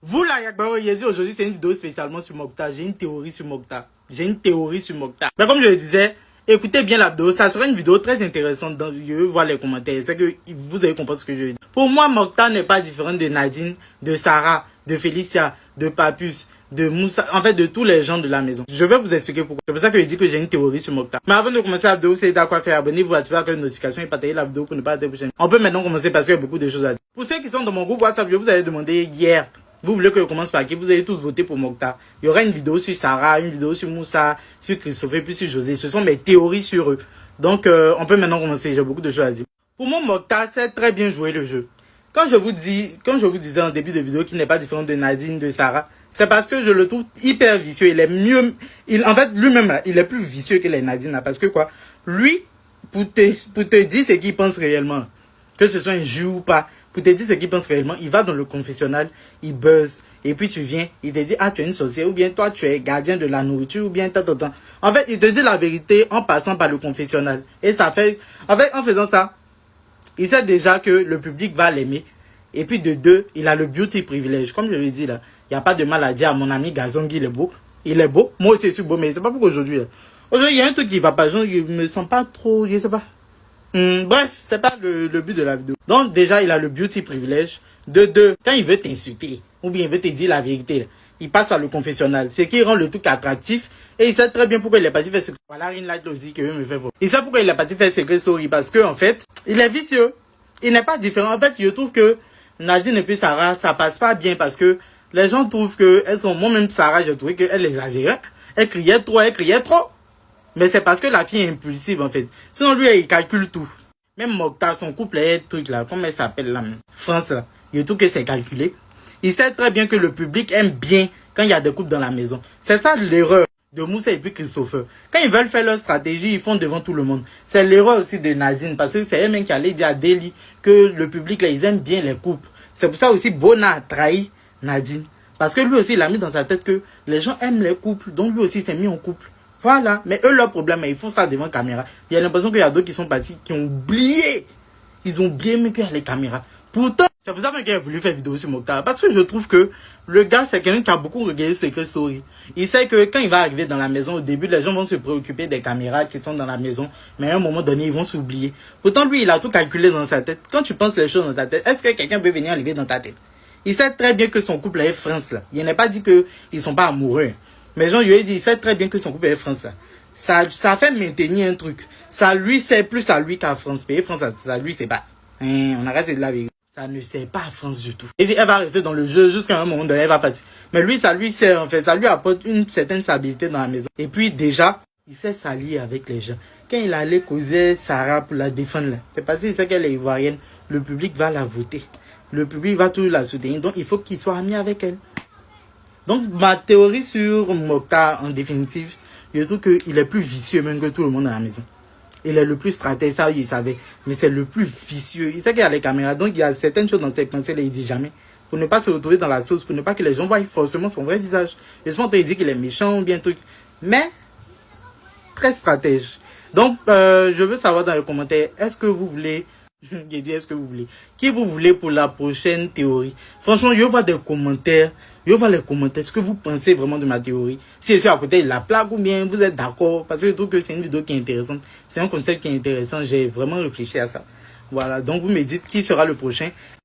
Vous là, Yakbaro Yezi, aujourd'hui c'est une vidéo spécialement sur Mokhtar. J'ai une théorie sur Mokhtar. Mais comme je le disais, écoutez bien la vidéo, ça sera une vidéo très intéressante. Je veux voir les commentaires, c'est que vous allez comprendre ce que je veux dire. Pour moi, Mokhtar n'est pas différent de Nadine, de Sarah, de Félicia, de Papus, de Moussa, en fait de tous les gens de la maison. Je vais vous expliquer pourquoi. C'est pour ça que je dis que j'ai une théorie sur Mokhtar. Mais avant de commencer la vidéo, vous savez à quoi faire. Abonnez-vous, activez la cloche de notification et partagez la vidéo pour ne pas rater la prochaine. On peut maintenant commencer parce qu'il y a beaucoup de choses à dire. Pour ceux qui sont dans mon groupe WhatsApp, je vous avais demandé hier. Vous voulez que je commence par qui? Vous avez tous voté pour Mokhtar. Il y aura une vidéo sur Sarah, une vidéo sur Moussa, sur Christophe, puis sur José. Ce sont mes théories sur eux. Donc, on peut maintenant commencer. J'ai beaucoup de choses à dire. Pour moi, Mokhtar sait très bien jouer le jeu. Quand je vous disais en début de vidéo qu'il n'est pas différent de Nadine, de Sarah, c'est parce que je le trouve hyper vicieux. Il est mieux, en fait, lui-même, il est plus vicieux que les Nadine, là. Parce que quoi? Lui, pour te dire ce qu'il pense réellement, que ce soit un jeu ou pas, pour te dire ce qu'il pense réellement, il va dans le confessionnal, il buzz, et puis tu viens, il te dit, ah, tu es une sorcière, ou bien toi, tu es gardien de la nourriture, ou bien tant. En fait, il te dit la vérité en passant par le confessionnal. Et ça fait, en fait, en faisant ça, il sait déjà que le public va l'aimer. Et puis de deux, il a le beauty privilège. Comme je l'ai dit là, il n'y a pas de mal à dire à mon ami Gazongi, il est beau. Il est beau. Moi aussi, je suis beau, mais c'est pas pour aujourd'hui. Aujourd'hui, il y a un truc qui va pas. Je me sens pas trop, je sais pas. Bref, c'est pas le but de la vidéo. Donc déjà, il a le beauty privilège. De deux, quand il veut t'insulter, ou bien il veut te dire la vérité, il passe par le confessionnal. C'est qui rend le truc attractif. Et il sait très bien pourquoi il est parti faire ce... Voilà, une light aussi que me fait voir. Il sait pourquoi il est parti faire Secret Story. Parce que, en fait, il est vicieux. Il n'est pas différent. En fait, je trouve que Nadine et puis Sarah, ça passe pas bien parce que les gens trouvent que elles sont... Moi-même, Sarah, je trouvais qu'elle exagérait. Elle criait trop. Mais c'est parce que la fille est impulsive, en fait. Sinon, lui, il calcule tout. Même Mokhtar, son couple est truc là. Comment elle s'appelle là? France là. Je trouve que c'est calculé. Il sait très bien que le public aime bien quand il y a des couples dans la maison. C'est ça l'erreur de Moussa et puis Christopher. Quand ils veulent faire leur stratégie, ils font devant tout le monde. C'est l'erreur aussi de Nadine parce que c'est elle-même qui allait dire à Deli que le public là, ils aiment bien les couples. C'est pour ça aussi Bona a trahi Nadine. Parce que lui aussi, il a mis dans sa tête que les gens aiment les couples. Donc lui aussi, il s'est mis en couple. Voilà. Mais eux, leur problème, ils font ça devant la caméra. Il y a l'impression qu'il y a d'autres qui sont partis, qui ont oublié. Ils ont oublié même qu'il y a les caméras. Pourtant, c'est pour ça que j'ai voulu faire vidéo sur Mokhtar. Parce que je trouve que le gars, c'est quelqu'un qui a beaucoup regardé Secret Story. Il sait que quand il va arriver dans la maison, au début, les gens vont se préoccuper des caméras qui sont dans la maison. Mais à un moment donné, ils vont s'oublier. Pourtant, lui, il a tout calculé dans sa tête. Quand tu penses les choses dans ta tête, est-ce que quelqu'un peut venir arriver dans ta tête? Il sait très bien que son couple est France, là. Il n'a pas dit qu'ils sont pas amoureux. Mais Jean, il sait très bien que son couple est France, là. Ça fait maintenir un truc. Ça lui sert plus à lui qu'à France. Mais France, ça lui, c'est pas. On arrête de la vérité. Ça ne sert pas à France du tout. Et elle va rester dans le jeu jusqu'à un moment donné, elle va partir. Mais lui, ça lui sert, en fait, ça lui apporte une certaine stabilité dans la maison. Et puis, déjà, il sait s'allier avec les gens. Quand il allait causer Sarah pour la défendre, c'est parce qu'il sait qu'elle est ivoirienne. Le public va la voter. Le public va toujours la soutenir. Donc, il faut qu'il soit ami avec elle. Donc, ma théorie sur Mokhtar, en définitive, je trouve qu'il est plus vicieux même que tout le monde dans la maison. Il est le plus stratège, ça il savait. Mais c'est le plus vicieux. Il sait qu'il y a les caméras. Donc, il y a certaines choses dans ses pensées, là, il dit jamais. Pour ne pas se retrouver dans la sauce, pour ne pas que les gens voient forcément son vrai visage. J'espère qu'il dit qu'il est méchant ou bien truc. Mais, très stratège. Donc, je veux savoir dans les commentaires, est-ce que vous voulez... J'ai dit, est-ce que vous voulez? Qui vous voulez pour la prochaine théorie? Franchement, je vois des commentaires. Je vois les commentaires. Ce que vous pensez vraiment de ma théorie? Si je suis à côté de la plaque ou bien vous êtes d'accord? Parce que je trouve que c'est une vidéo qui est intéressante. C'est un concept qui est intéressant. J'ai vraiment réfléchi à ça. Voilà. Donc, vous me dites qui sera le prochain.